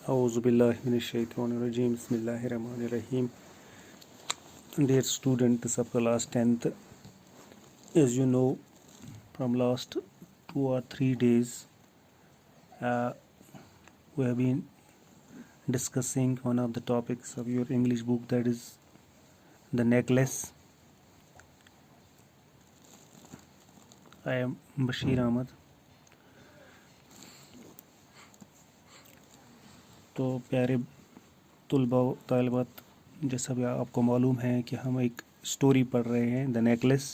Auzubillahiminash-shaytanir-rajim. Bismillahir-rahmanir-rahim. Dear student, this is class 10th. As you know, from last 2 or 3 days, uh, we have been discussing one of the topics of your English book, that is the necklace. I am Bashir Ahmad. तो प्यारे तुलबा तालिबात, जैसा भी आपको मालूम है कि हम एक स्टोरी पढ़ रहे हैं, द नेकलेस।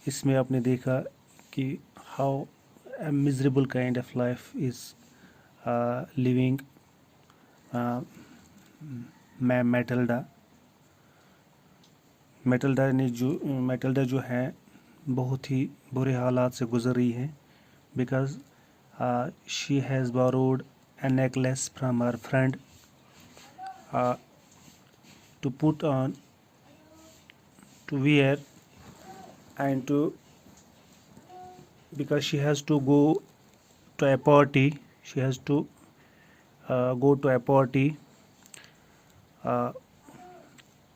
इसमें आपने देखा कि how a miserable kind of life is living Matilda. Matilda जो है बहुत ही बुरे हालात से गुजर रही है, because she has borrowed a necklace from her friend to put on, to wear, and to, because she has to go to a party, she has to go to a party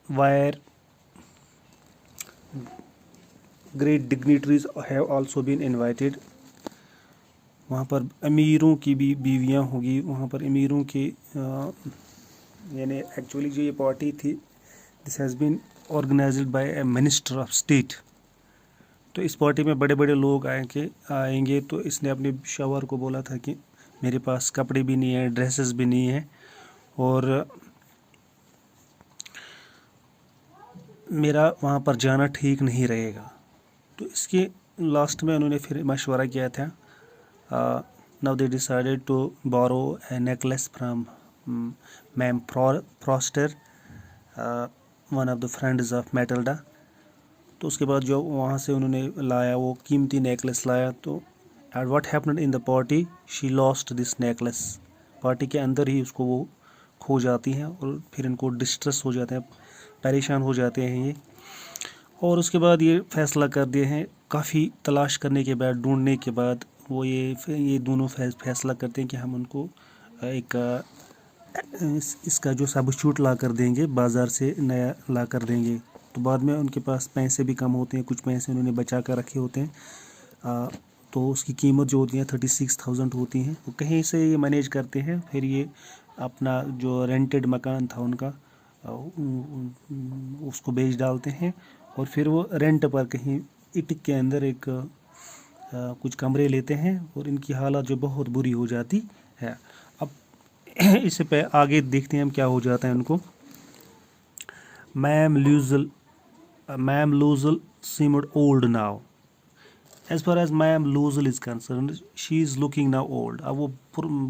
where great dignitaries have also been invited. वहाँ पर अमीरों की भी बीवियाँ होगी, वहाँ पर अमीरों के यानी एक्चुअली जो ये पार्टी थी, this has been organised by a minister of state. तो इस पार्टी में बड़े बड़े लोग आएंगे। तो इसने अपने शौहर को बोला था कि मेरे पास कपड़े भी नहीं है, ड्रेसेस भी नहीं है, और मेरा वहाँ पर जाना ठीक नहीं रहेगा। तो इसके लास्ट में उन्होंने फिर मशवरा किया था। Now they decided to borrow a necklace from Ma'am Foster, one of the friends of Matilda. तो उसके बाद जो वहाँ से उन्होंने लाया, वो कीमती नेकलेस लाया। तो and what happened in the party, she lost this necklace. Party के अंदर ही उसको वो खो जाती हैं, और फिर इनको डिस्ट्रेस हो जाते हैं, परेशान हो जाते हैं ये। और उसके बाद ये फैसला कर दिए हैं, काफ़ी तलाश करने के बाद, ढूंढने के बाद, वो ये दोनों फैसला करते हैं कि हम उनको एक इसका जो सबस्टिट्यूट ला कर देंगे, बाज़ार से नया ला कर देंगे। तो बाद में उनके पास पैसे भी कम होते हैं, कुछ पैसे उन्होंने बचा कर रखे होते हैं। तो उसकी कीमत जो होती है 36,000 होती हैं। वो कहीं से ये मैनेज करते हैं, फिर ये अपना जो रेंटेड मकान था उनका, उसको बेच डालते हैं, और फिर वो रेंट पर कहीं इटिक के अंदर एक कुछ कमरे लेते हैं, और इनकी हालत जो बहुत बुरी हो जाती है। अब इससे पे आगे देखते हैं हम क्या हो जाता है उनको। Ma'am Loisel seemed old now. As far as ma'am Loisel is concerned, she is looking now old. अब वो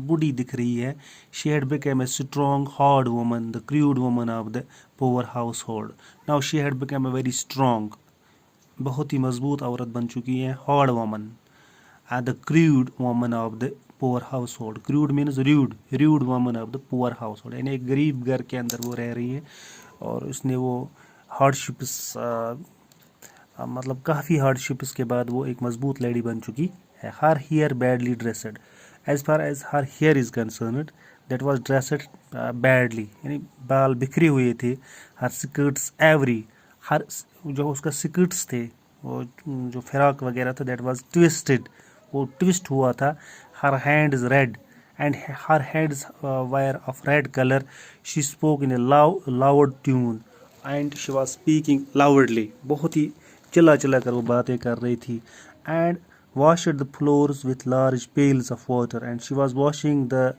बूढ़ी दिख रही है। She had become a strong, hard woman, the crude woman of the poor household. Now she had become a very strong, बहुत ही मजबूत औरत बन चुकी है, hard woman, and the crude woman of the poor household. Crude means rude woman of the poor household, यानी एक गरीब घर के अंदर वो रह रही है, और उसने वो हार्डशिप्स मतलब काफ़ी हार्डशिप्स के बाद वो एक मजबूत लेडी बन चुकी है। Her hair badly dressed, as far as her hair is concerned, that was dressed badly, यानी बाल बिखरे हुए थे। हर स्कर्ट्स एवरी, हर जो उसका स्कर्ट्स थे, वो जो फिराक वगैरह था, दैट वाज ट्विस्टेड, वो ट्विस्ट हुआ था। Her hand is red and her hands wire of red colour. She spoke in A loud tune and she was speaking loudly, बहुत ही चिल्ला कर वो बातें कर रही थी। And washed the floors with large pails of water, and she was washing the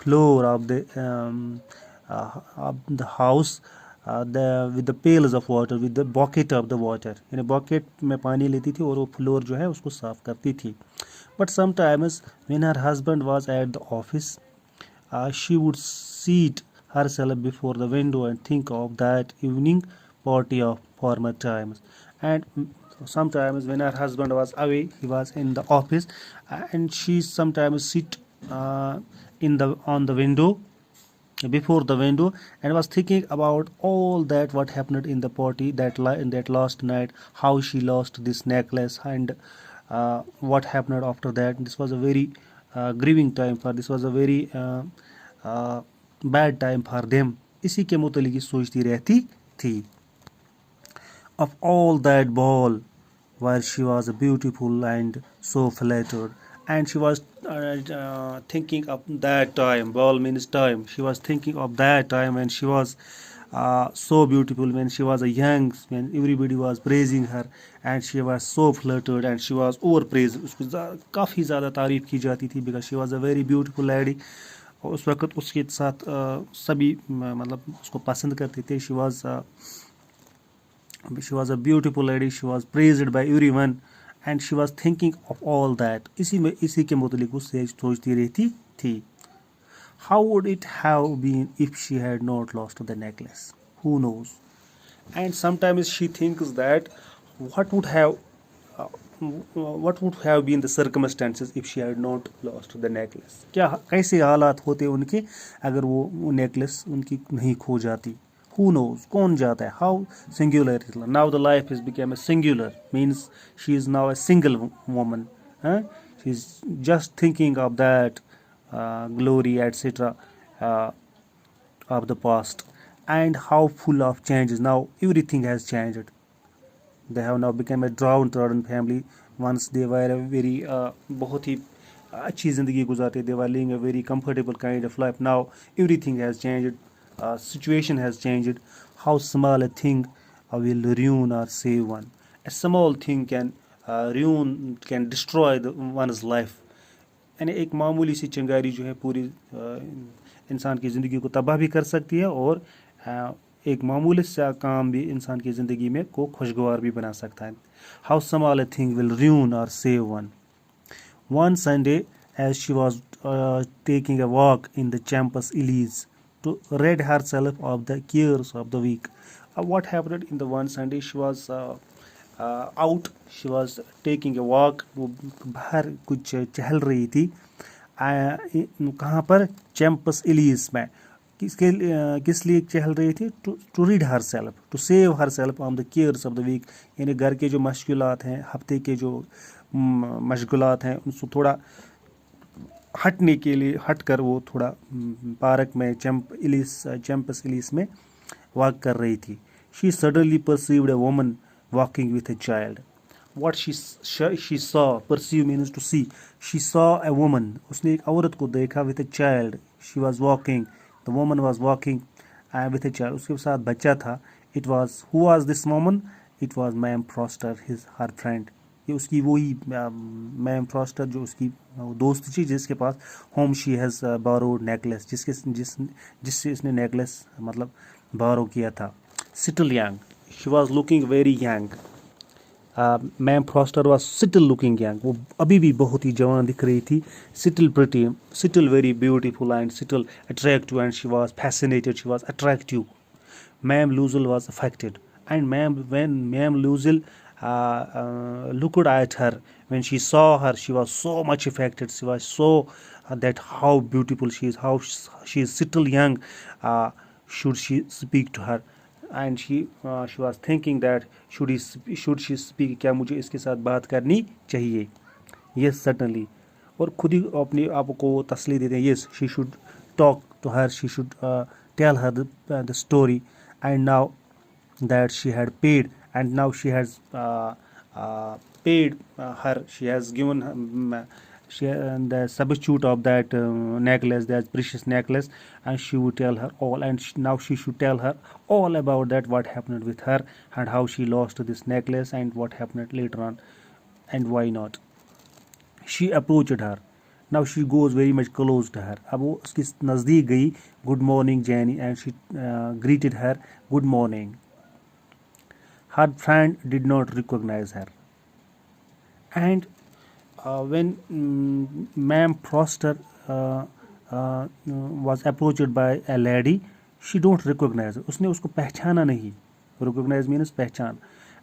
floor of the house with the pails of water, with the bucket of the water, यानी bucket में पानी लेती थी और वो फ्लोर जो है उसको साफ करती थी। But sometimes when her husband was at the office, she would seat herself before the window and think of that evening party of former times. And sometimes when her husband was away, he was in the office, and she sometimes sit on the window, before the window, and was thinking about all that what happened in the party, that last night, how she lost this necklace, and what happened after that. This was a very grieving time for this was a very bad time for them. इसी के मुतालिक ही सोचती रहती थी. Of all that ball where she was beautiful and so flattered, and she was thinking of that time. Ball means time. She was thinking of that time when she was so beautiful, when she was a young, when everybody was praising her and she was so flirted and she was overpraised. उसको काफ़ी ज़्यादा तारीफ़ की जाती थी because she was a very beautiful lady. और उस वक्त उसके साथ सभी मतलब उसको पसंद करते थे. She was a beautiful lady. She was praised by everyone, and she was thinking of all that. इसी के मुतालिक वो सोचती रहती थी. How would it have been if she had not lost the necklace? Who knows? And sometimes she thinks that what would have uh, what would have been the circumstances if she had not lost the necklace? क्या कैसे हालात होते उनके अगर वो necklace उनकी नहीं खो जाती? Who knows? कौन जाता है? How singular is it? Now the life has become a singular, means she is now a single woman. She's just thinking of that glory, etc. Of the past, and how full of changes. Now everything has changed. They have now become a downtrodden family. Once they were a very बहुत ही अच्छी ज़िंदगी गुजारते. They were living a very comfortable kind of life. Now everything has changed. Situation has changed. How small a thing will ruin or save one. A small thing can can destroy one's life. यानी एक मामूली सी चिंगारी जो है पूरी इंसान की ज़िंदगी को तबाह भी कर सकती है और एक मामूली सा काम भी इंसान की ज़िंदगी में को खुशगवार भी बना सकता है. How small a thing will ruin or save one. One Sunday, as she was taking a walk in the Campus Elise to rid herself of the cares of the week. What happened in the one Sunday? She was out. She was taking a walk. वो बाहर कुछ चहल रही थी. कहाँ पर? Campus Elise में. किस लिए चहल रही थी? To read herself, to save herself on the cares of the week. यानी घर के जो मशगुलात हैं, हफ्ते के जो मशगुलात हैं, उनको थोड़ा हटने के लिए हटकर वो थोड़ा पार्क में चैम्पस इलिस में वॉक कर रही थी. She suddenly perceived a woman walking with a child. What she saw, perceive means to see. She saw a woman. उसने एक औरत को देखा with a child. She was walking. The woman was walking with a child. उसके साथ बच्चा था. Who was this woman? It was Ma'am Foster, her friend. ये उसकी वही मैम फ्रॉस्टर जो उसकी दोस्त थी जिसके पास whom she has borrowed necklace, जिससे इसने नेकलेस मतलब बारो किया था. Still young. She was looking very young. Ma'am Forestier was still looking young. वो अभी भी बहुत ही जवान दिख रही थी. Still pretty, still very beautiful and still attractive and she was fascinated, she was attractive. Ma'am Loisel was affected and when ma'am Loisel looked at her, when she saw her, she was so much affected. She was so that how beautiful she is, how she is still young. Should she speak to her? And she was thinking that should she speak, क्या मुझे इसके साथ बात करनी चाहिए? Yes, certainly. और खुद ही अपने आप को तसल्ली देते हैं. Yes, she should talk to her, she should tell her the story. And now that she had paid, and now she has paid her, she has given the substitute of that necklace, that precious necklace, and she would tell her all, and now she should tell her all about that, what happened with her and how she lost this necklace and what happened later on and why not. She approached her. Now she goes very much close to her. अब वो उसके नज़दीक गई. Good morning, Jenny, and she greeted her. Good morning. Her friend did not recognize her. And when Ma'am Foster was approached by a lady, she don't recognize her. उसने उसको पहचाना नहीं. Recognize means पहचान.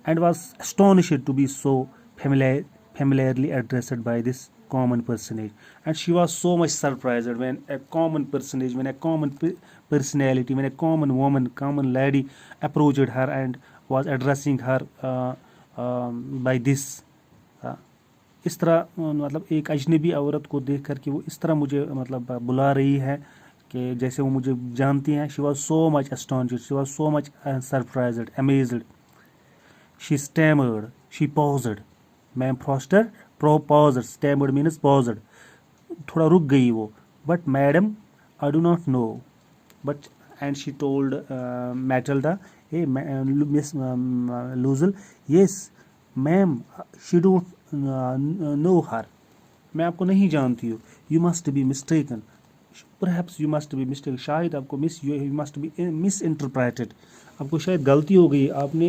And was astonished to be so familiarly addressed by this common personage. And she was so much surprised when a common personage, when a common personality, when a common woman, common lady approached her and was addressing her by this. इस तरह मतलब एक अजनबी औरत को देख कर कि वो इस तरह मुझे मतलब बुला रही है कि जैसे वो मुझे जानती हैं. She was so much astonished, she was so much surprised, amazed. She stammered, she paused. Ma'am foster paused, stammered means paused. थोड़ा रुक गई वो. But madam I do not know. But and she told Matilda, hey Miss Luzal, yes ma'am, she don't know her. मैं आपको नहीं जानती हूँ. You must be mistaken. Perhaps you must be mistaken. शायद आपको you must be misinterpreted. आपको शायद गलती हो गई. आपने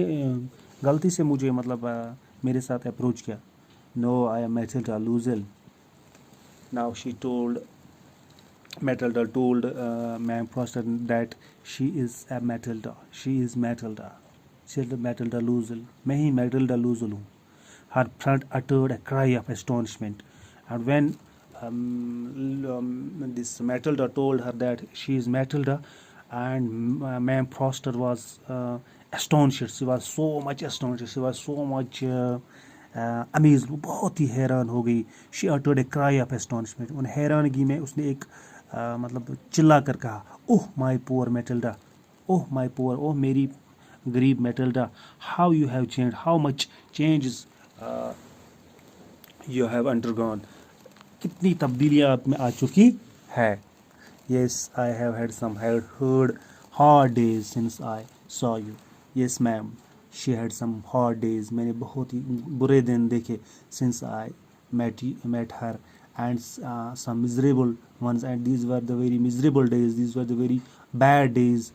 गलती से मुझे मतलब मेरे साथ अप्रोच किया. No, I am Matilda Luzal. Now Matilda told Ma'am Foster that she is a Matilda. She is Matilda. She is Matilda Luzal. मैं ही Matilda Luzal हूँ. Her friend uttered a cry of astonishment, and when this Matilda told her that she is Matilda, and Ma'am Foster was astonished. She was so much astonished. She was so much amazed. वो बहुत ही हैरान हो गई. She uttered a cry of astonishment. उन हैरानगी में उसने एक मतलब चिल्ला कर कहा, oh my poor Mathilde, oh my poor, oh मेरी गरीब मेटिल्डा, how you have change, how much changes you have undergone. कितनी तब्दीलियाँ आप में आ चुकी है. Yes I have had some heard hard days since I saw you. Yes ma'am, she had some hard days. मैंने बहुत ही बुरे दिन देखे. Since I met her, and some miserable ones, and these were the very miserable days, these were the very bad days,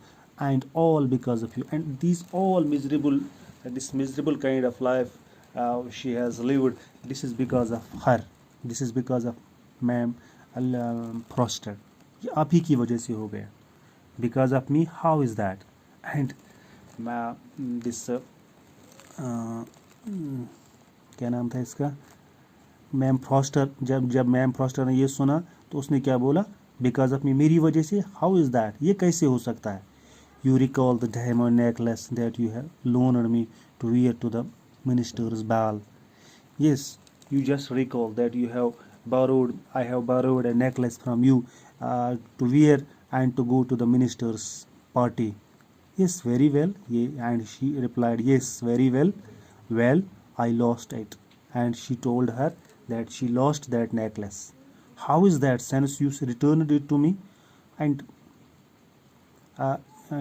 and all because of you. And these all miserable, this miserable kind of life she has lived, this is because of her, this is because of ma'am Froster. ये आप ही की वजह से हो गया. Because of me, how is that? And this क्या नाम था इसका, मैम फ्रॉस्टर. जब मैम फ्रॉस्टर ने ये सुना तो उसने क्या बोला, बिकॉज ऑफ मी, मेरी वजह से. हाउ इज़ दैट, ये कैसे हो सकता है. You recall the diamond necklace that you have loaned me to wear to the minister's ball. yes, you just recall that you have I have borrowed a necklace from you to wear and to go to the minister's party. Yes, very well. And she replied, yes, very well. Well, I lost it. And she told her that she lost that necklace. How is that, since you returned it to me? And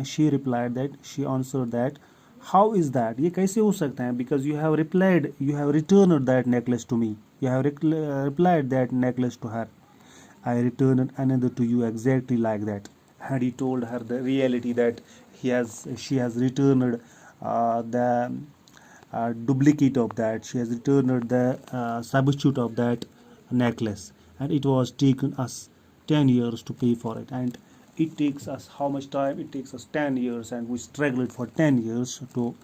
she replied that, she answered that, how is that, ये कैसे हो सकता है, because you have returned that necklace to me, you have replied that necklace to her. I returned another to you exactly like that. And he told her the reality that she has returned the duplicate of that, she has returned the substitute of that necklace, and it was taken us 10 years to pay for it. And it takes us how much time? It takes us 10 years, and we struggled for 10 years to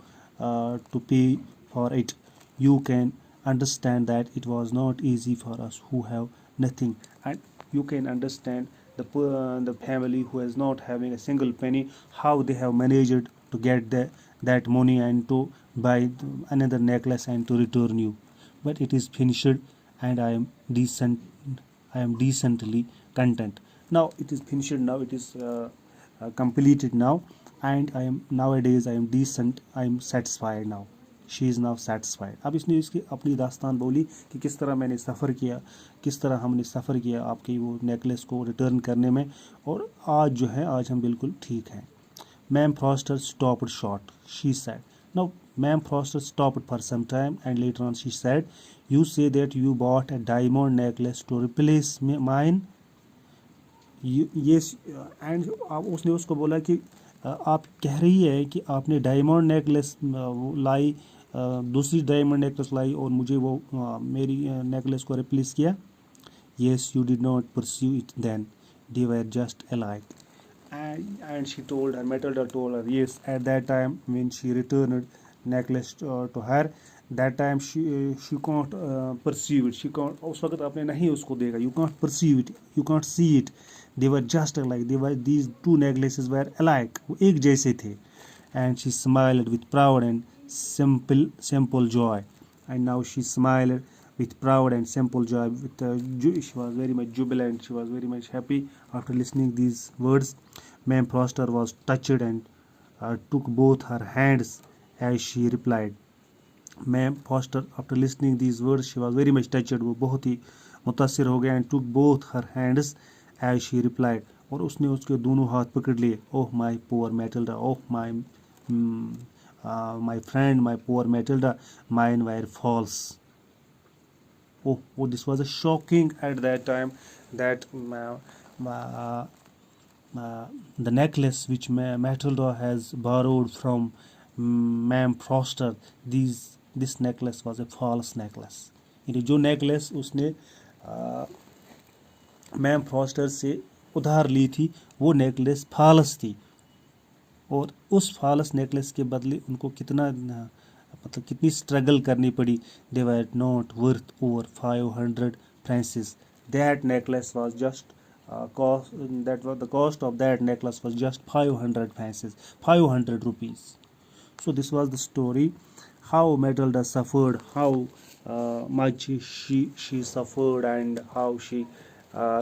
pay for it. You can understand that it was not easy for us who have nothing, and you can understand the family who is not having a single penny, how they have managed to get that money and to buy another necklace and to return you. But it is finished, and I am decently content. Now it is finished, now it is completed now, and I am decent, I am satisfied now. She is now satisfied. अब इसने इसकी अपनी दास्तान बोली कि किस तरह मैंने सफ़र किया, किस तरह हमने सफ़र किया आपकी वो नेकलेस को रिटर्न करने में, और आज जो है आज हम बिल्कुल ठीक हैं. Ma'am Froster stopped short. She said, now ma'am Froster stopped for some time, and later on she said, you say that you bought a diamond necklace to replace mine. Yes, and उसने उसको बोला कि आप कह रही है कि आपने डायमंड नेकलेस लाई, दूसरी डायमंड नेकलेस लाई और मुझे वो मेरी नेकलेस को रिप्लेस किया. Yes, you did not pursue it then, they were just alike. And she told her, Matilda told her, yes, at that time when she returned necklace to her, that time she can't perceive it, she can't, उस वक्त आपने नहीं उसको देखा, you can't perceive it, you can't see it, they were just alike, these two necklaces were alike, वो एक जैसे थे. And she smiled with proud and simple joy, and now she smiled with proud and simple joy. She was very much jubilant. She was very much happy after listening these words. Ma'am Foster was touched and took both her hands as she replied. Ma'am Foster, after listening these words, she was very much touched. वो बहुत ही मुतासिर हो गया and took both her hands as she replied. और उसने उसके दोनों हाथ पकड़ लिए. Oh my poor Matilda, oh my friend, my poor Matilda, mine were false. Oh, this was a shocking at that time that the necklace which Matilda has borrowed from Ma'am Foster, this necklace was a false necklace. यानी जो necklace उसने ma'am foster से उधार ली थी वो necklace false थी और उस फालस नेकलेस के बदले उनको मतलब कितनी स्ट्रगल करनी पड़ी. They were not worth over 500 francs. That necklace was just the cost of that necklace was just 500 francs, 500 rupees. So this was the story how Matilda suffered, how much she suffered, and how she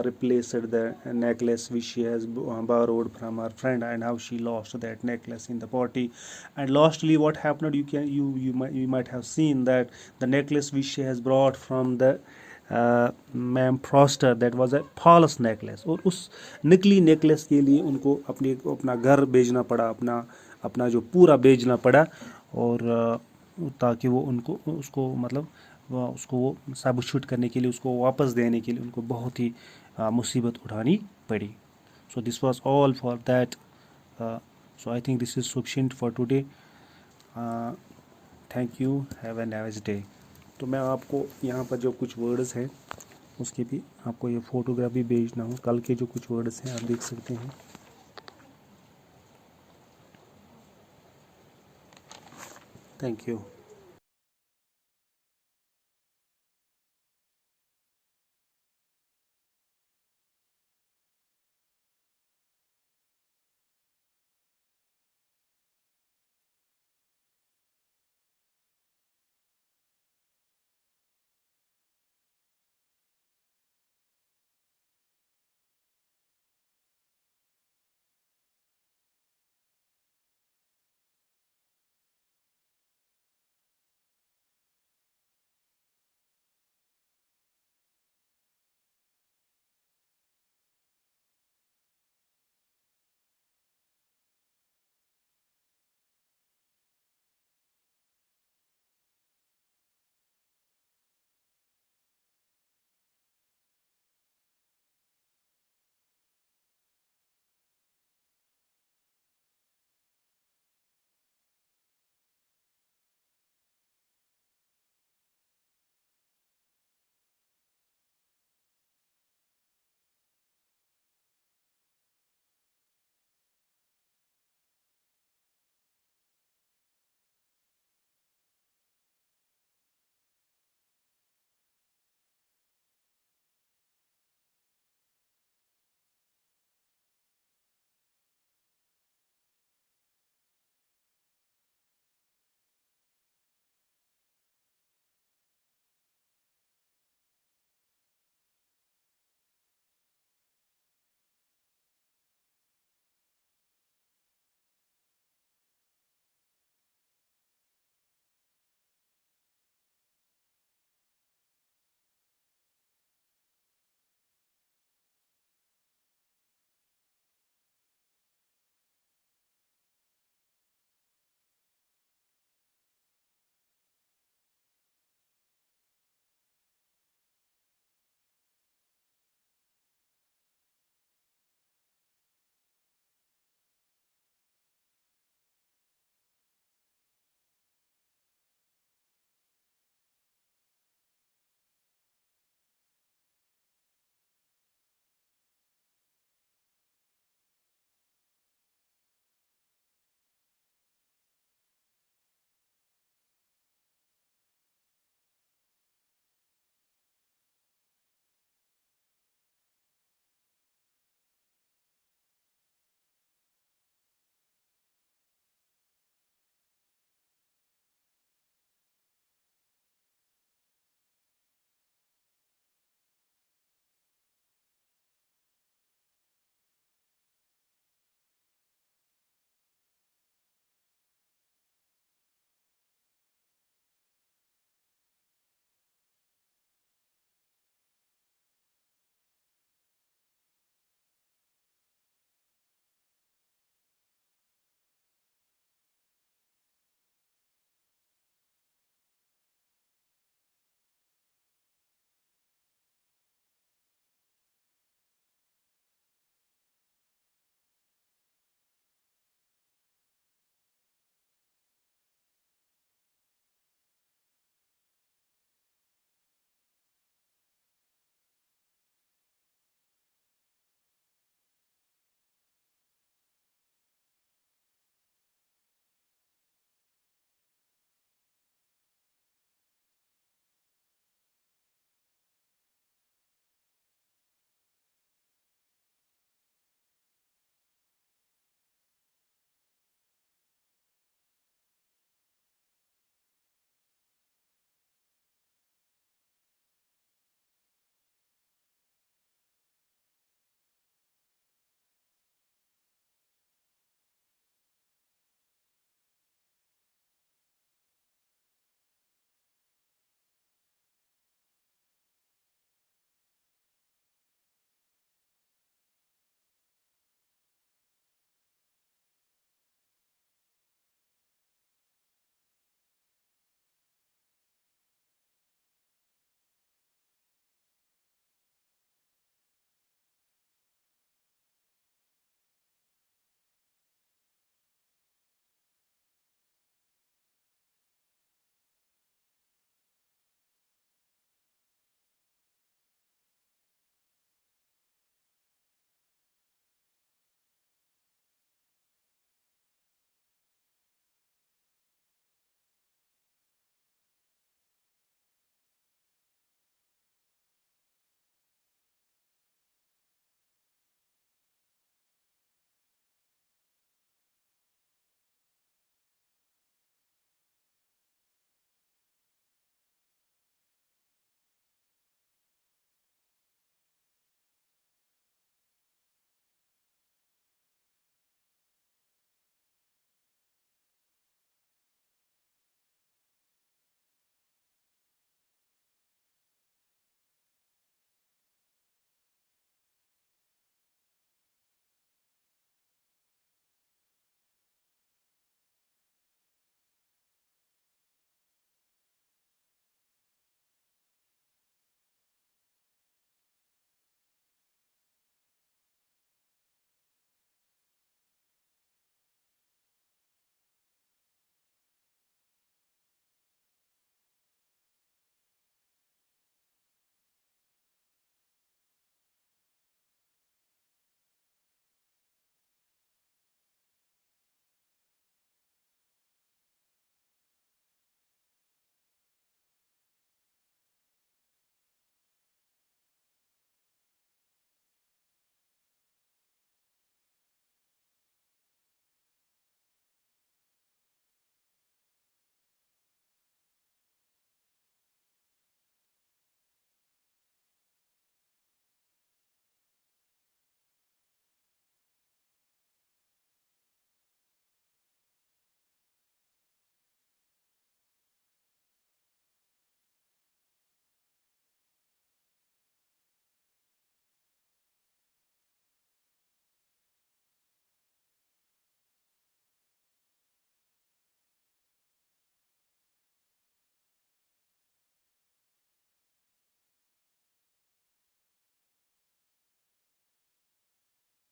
replaced the necklace which she has borrowed from her friend, and how she lost that necklace in the party. And lastly, what happened, you might have seen that the necklace which she has brought from the ma'am Froster, that was a false necklace. और उस नकली necklace के लिए उनको अपना घर बेचना पड़ा, अपना जो पूरा बेचना पड़ा, और ताकि वो उसको मतलब उसको वो साबित करने के लिए, उसको वापस देने के लिए उनको बहुत ही मुसीबत उठानी पड़ी. So this was all for that. So I think this is sufficient for today. Thank you, have a nice day. तो मैं आपको यहाँ पर जो कुछ वर्ड्स हैं उसके भी आपको ये फ़ोटोग्राफ भी भेजना हूँ. कल के जो कुछ वर्ड्स हैं आप देख सकते हैं. Thank you.